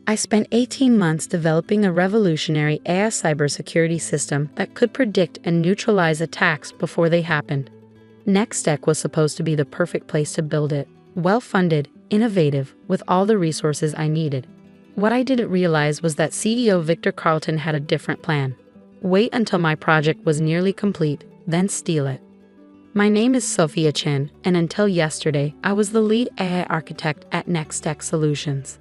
I spent 18 months developing a revolutionary AI cybersecurity system that could predict and neutralize attacks before they happened. Nextech was supposed to be the perfect place to build it, well-funded, innovative, with all the resources I needed. What I didn't realize was that CEO Victor Carlton had a different plan. Wait until my project was nearly complete, then steal it. My name is Sophia Chen, and until yesterday, I was the lead AI architect at Nextech Solutions.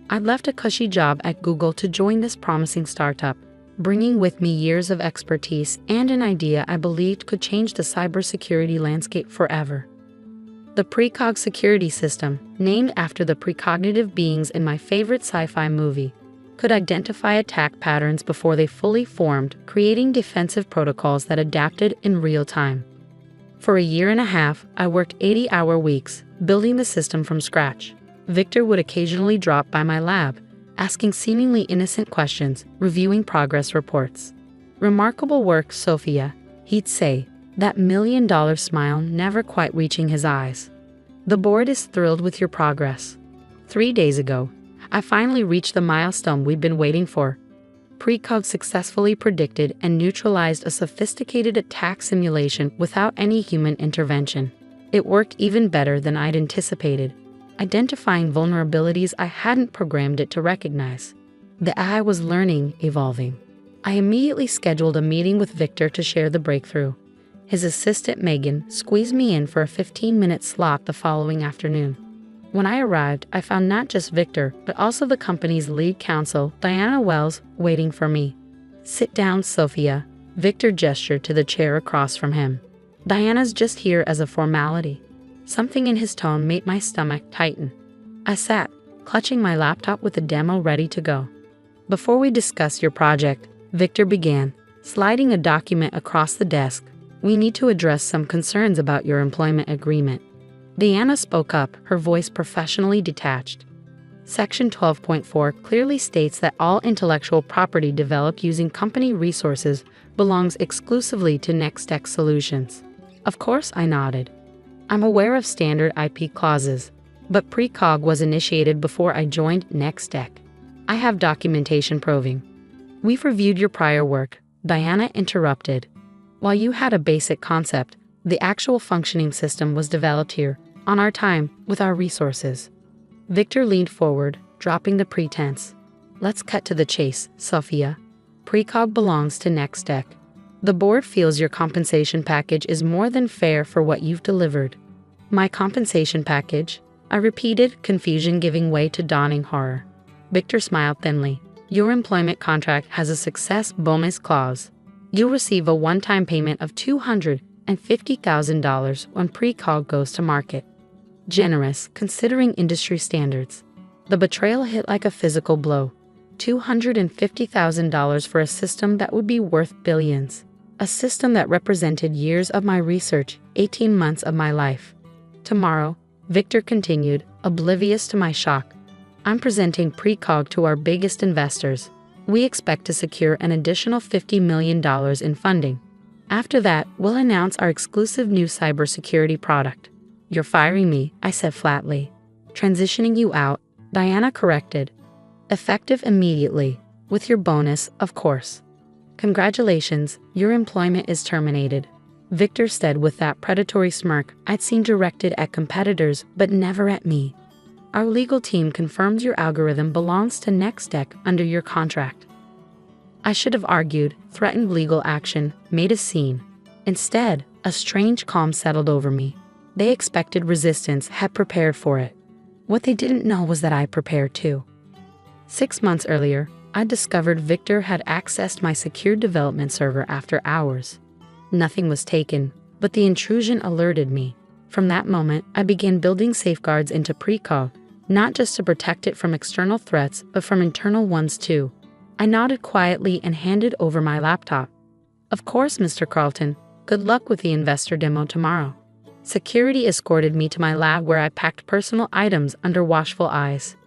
I left a cushy job at Google to join this promising startup, bringing with me years of expertise and an idea I believed could change the cybersecurity landscape forever. The precog security system, named after the precognitive beings in my favorite sci-fi movie, could identify attack patterns before they fully formed, creating defensive protocols that adapted in real time. For a year and a half, I worked 80-hour weeks, building the system from scratch. Victor would occasionally drop by my lab, asking seemingly innocent questions, reviewing progress reports. "Remarkable work, Sophia," he'd say, that million-dollar smile never quite reaching his eyes. "The board is thrilled with your progress." 3 days ago, I finally reached the milestone we'd been waiting for. Precog successfully predicted and neutralized a sophisticated attack simulation without any human intervention. It worked even better than I'd anticipated, identifying vulnerabilities I hadn't programmed it to recognize. The AI was learning, evolving. I immediately scheduled a meeting with Victor to share the breakthrough. His assistant Megan squeezed me in for a 15-minute slot the following afternoon. When I arrived, I found not just Victor, but also the company's lead counsel, Diana Wells, waiting for me. "Sit down, Sophia," Victor gestured to the chair across from him. "Diana's just here as a formality." Something in his tone made my stomach tighten. I sat, clutching my laptop with the demo ready to go. "Before we discuss your project," Victor began, sliding a document across the desk, "we need to address some concerns about your employment agreement." Diana spoke up, her voice professionally detached. Section 12.4 clearly states that all intellectual property developed using company resources belongs exclusively to Nextech Solutions. Of course, I nodded. I'm aware of standard IP clauses, but precog was initiated before I joined Nextech. I have documentation proving. "We've reviewed your prior work," Diana interrupted. "While you had a basic concept, the actual functioning system was developed here, on our time, with our resources." Victor leaned forward, dropping the pretense. "Let's cut to the chase, Sophia. Precog belongs to Nextech. The board feels your compensation package is more than fair for what you've delivered." "My compensation package?" I repeated, confusion giving way to dawning horror. Victor smiled thinly. "Your employment contract has a success bonus clause. You'll receive a one-time payment of $250,000 when precog goes to market." Generous, considering industry standards. The betrayal hit like a physical blow. $250,000 for a system that would be worth billions. A system that represented years of my research, 18 months of my life. "Tomorrow," Victor continued, oblivious to my shock, "I'm presenting precog to our biggest investors. We expect to secure an additional $50 million in funding. After that, we'll announce our exclusive new cybersecurity product." "You're firing me," I said flatly. "Transitioning you out," Diana corrected. "Effective immediately, with your bonus, of course." "Congratulations, your employment is terminated," Victor said with that predatory smirk I'd seen directed at competitors but never at me. "Our legal team confirms your algorithm belongs to Nextech under your contract." I should have argued, threatened legal action, made a scene. Instead, a strange calm settled over me. They expected resistance, had prepared for it. What they didn't know was that I prepared too. 6 months earlier, I discovered Victor had accessed my secure development server after hours. Nothing was taken, but the intrusion alerted me. From that moment, I began building safeguards into precog, not just to protect it from external threats, but from internal ones too. I nodded quietly and handed over my laptop. "Of course, Mr. Carlton. Good luck with the investor demo tomorrow." Security escorted me to my lab where I packed personal items under watchful eyes.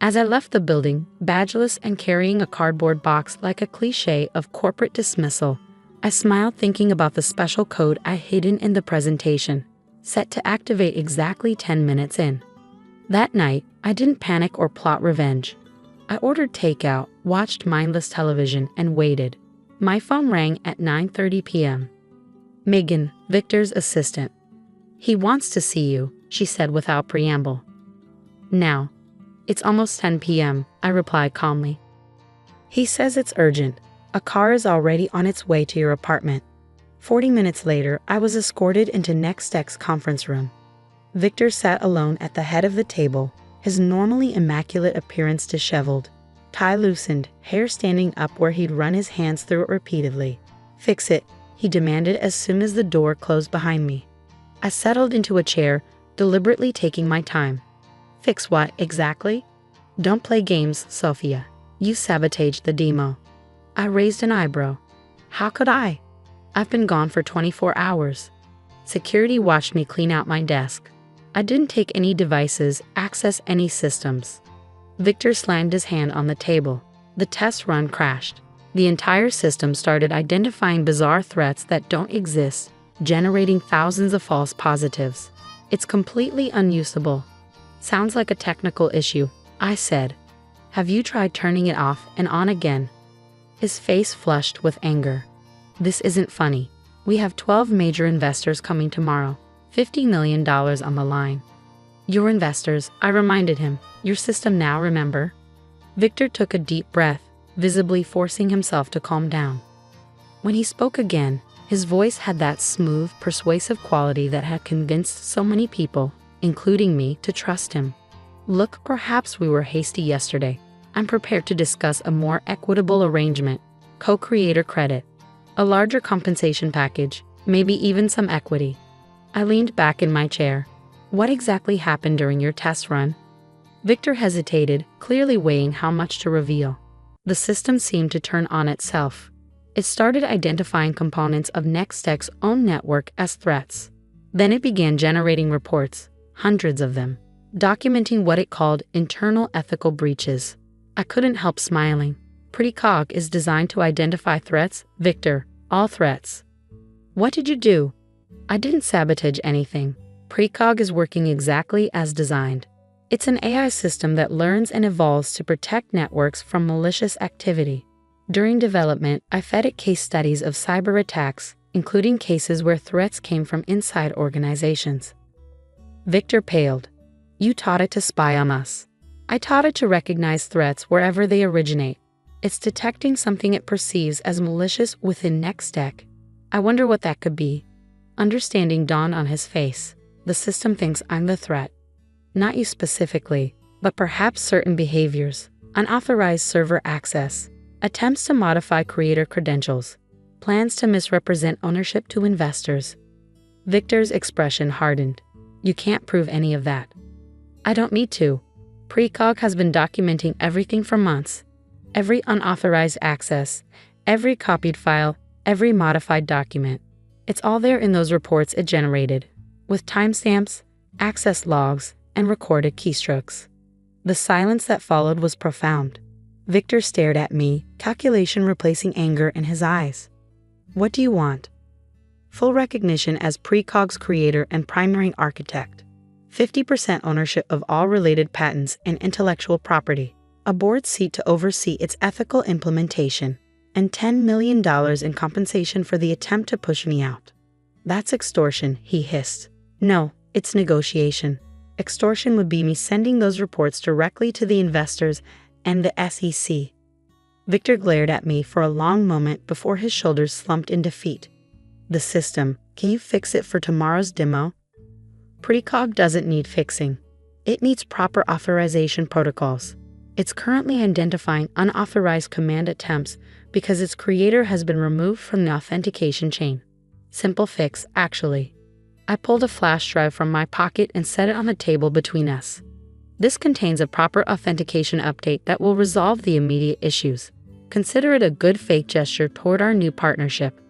As I left the building, badgeless and carrying a cardboard box like a cliché of corporate dismissal, I smiled thinking about the special code I hidden in the presentation, set to activate exactly 10 minutes in. That night, I didn't panic or plot revenge. I ordered takeout, watched mindless television, and waited. My phone rang at 9:30 p.m. Megan, Victor's assistant. He wants to see you, she said without preamble. Now. It's almost 10 p.m., I replied calmly. He says it's urgent. A car is already on its way to your apartment. 40 minutes later, I was escorted into Nextech's conference room. Victor sat alone at the head of the table, his normally immaculate appearance disheveled, tie loosened, hair standing up where he'd run his hands through it repeatedly. Fix it, he demanded as soon as the door closed behind me. I settled into a chair, deliberately taking my time. Fix what, exactly? Don't play games, Sophia. You sabotaged the demo. I raised an eyebrow. How could I? I've been gone for 24 hours. Security watched me clean out my desk. I didn't take any devices, access any systems. Victor slammed his hand on the table. The test run crashed. The entire system started identifying bizarre threats that don't exist, generating thousands of false positives. It's completely unusable. Sounds like a technical issue, I said. Have you tried turning it off and on again? His face flushed with anger. This isn't funny. We have 12 major investors coming tomorrow. $50 million on the line. Your investors, I reminded him. Your system now, remember? Victor took a deep breath, visibly forcing himself to calm down. When he spoke again, his voice had that smooth, persuasive quality that had convinced so many people, including me, to trust him. Look, perhaps we were hasty yesterday. I'm prepared to discuss a more equitable arrangement, co-creator credit, a larger compensation package, maybe even some equity. I leaned back in my chair. What exactly happened during your test run? Victor hesitated, clearly weighing how much to reveal. The system seemed to turn on itself. It started identifying components of Nextech's own network as threats. Then it began generating reports, hundreds of them, documenting what it called internal ethical breaches. I couldn't help smiling. Precog is designed to identify threats, Victor, all threats. What did you do? I didn't sabotage anything. Precog is working exactly as designed. It's an AI system that learns and evolves to protect networks from malicious activity. During development, I fed it case studies of cyber attacks, including cases where threats came from inside organizations. Victor paled. You taught it to spy on us. I taught it to recognize threats wherever they originate. It's detecting something it perceives as malicious within Nextech. I wonder what that could be. Understanding dawned on his face. The system thinks I'm the threat. Not you specifically, but perhaps certain behaviors, unauthorized server access, attempts to modify creator credentials, plans to misrepresent ownership to investors. Victor's expression hardened. You can't prove any of that. I don't need to. Precog has been documenting everything for months. Every unauthorized access, every copied file, every modified document. It's all there in those reports it generated, with timestamps, access logs, and recorded keystrokes. The silence that followed was profound. Victor stared at me, calculation replacing anger in his eyes. What do you want? Full recognition as Precog's creator and primary architect. 50% ownership of all related patents and intellectual property. A board seat to oversee its ethical implementation. And $10 million in compensation for the attempt to push me out. That's extortion, he hissed. No, it's negotiation. Extortion would be me sending those reports directly to the investors and the SEC. Victor glared at me for a long moment before his shoulders slumped in defeat. The system, can you fix it for tomorrow's demo? Precog doesn't need fixing. It needs proper authorization protocols. It's currently identifying unauthorized command attempts because its creator has been removed from the authentication chain. Simple fix, actually. I pulled a flash drive from my pocket and set it on the table between us. This contains a proper authentication update that will resolve the immediate issues. Consider it a good faith gesture toward our new partnership.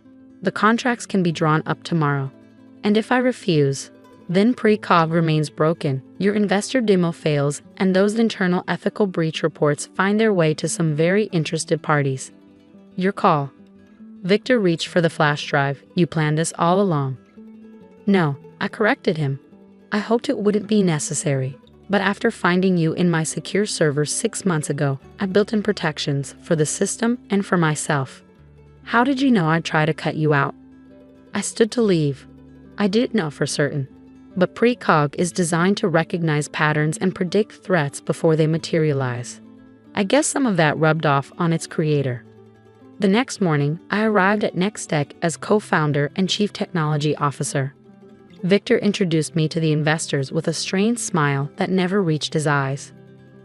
The contracts can be drawn up tomorrow. And if I refuse, then Precog remains broken, your investor demo fails, and those internal ethical breach reports find their way to some very interested parties. Your call. Victor reached for the flash drive. You planned this all along. No, I corrected him. I hoped it wouldn't be necessary. But after finding you in my secure server 6 months ago, I built in protections for the system and for myself. How did you know I'd try to cut you out? I stood to leave. I didn't know for certain. But precog is designed to recognize patterns and predict threats before they materialize. I guess some of that rubbed off on its creator. The next morning, I arrived at Nextech as co-founder and chief technology officer. Victor introduced me to the investors with a strained smile that never reached his eyes.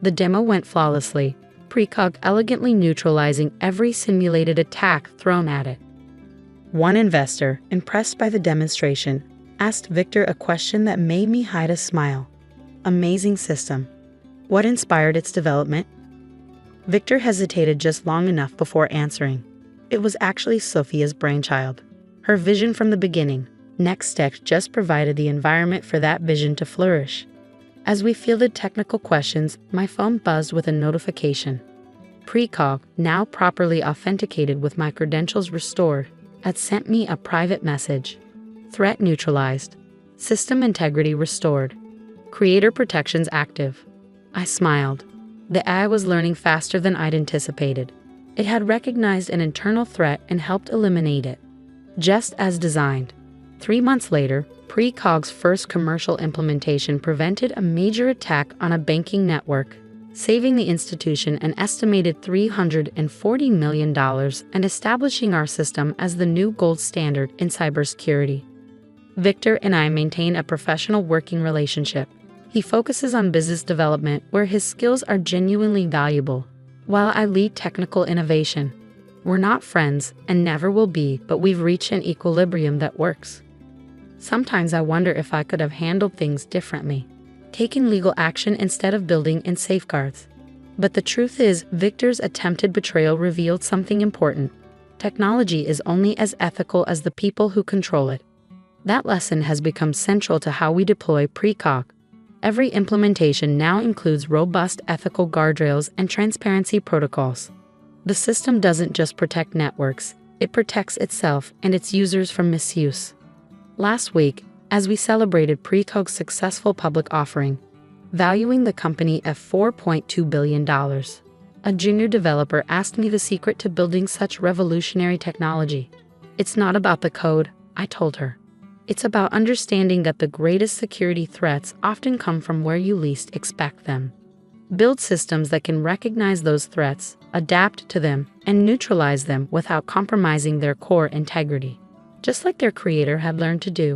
The demo went flawlessly, precog elegantly neutralizing every simulated attack thrown at it. One investor, impressed by the demonstration, asked Victor a question that made me hide a smile. Amazing system. What inspired its development? Victor hesitated just long enough before answering. It was actually Sophia's brainchild. Her vision from the beginning. Nextech just provided the environment for that vision to flourish. As we fielded technical questions, my phone buzzed with a notification. Precog, now properly authenticated with my credentials restored, had sent me a private message. Threat neutralized. System integrity restored. Creator protections active. I smiled. The AI was learning faster than I'd anticipated. It had recognized an internal threat and helped eliminate it. Just as designed. 3 months later, precog's first commercial implementation prevented a major attack on a banking network, saving the institution an estimated $340 million and establishing our system as the new gold standard in cybersecurity. Victor and I maintain a professional working relationship. He focuses on business development where his skills are genuinely valuable, while I lead technical innovation. We're not friends and never will be, but we've reached an equilibrium that works. Sometimes I wonder if I could have handled things differently, taking legal action instead of building in safeguards. But the truth is, Victor's attempted betrayal revealed something important. Technology is only as ethical as the people who control it. That lesson has become central to how we deploy precog. Every implementation now includes robust ethical guardrails and transparency protocols. The system doesn't just protect networks, it protects itself and its users from misuse. Last week, as we celebrated precog's successful public offering, valuing the company at $4.2 billion, a junior developer asked me the secret to building such revolutionary technology. It's not about the code, I told her. It's about understanding that the greatest security threats often come from where you least expect them. Build systems that can recognize those threats, adapt to them, and neutralize them without compromising their core integrity, just like their creator had learned to do.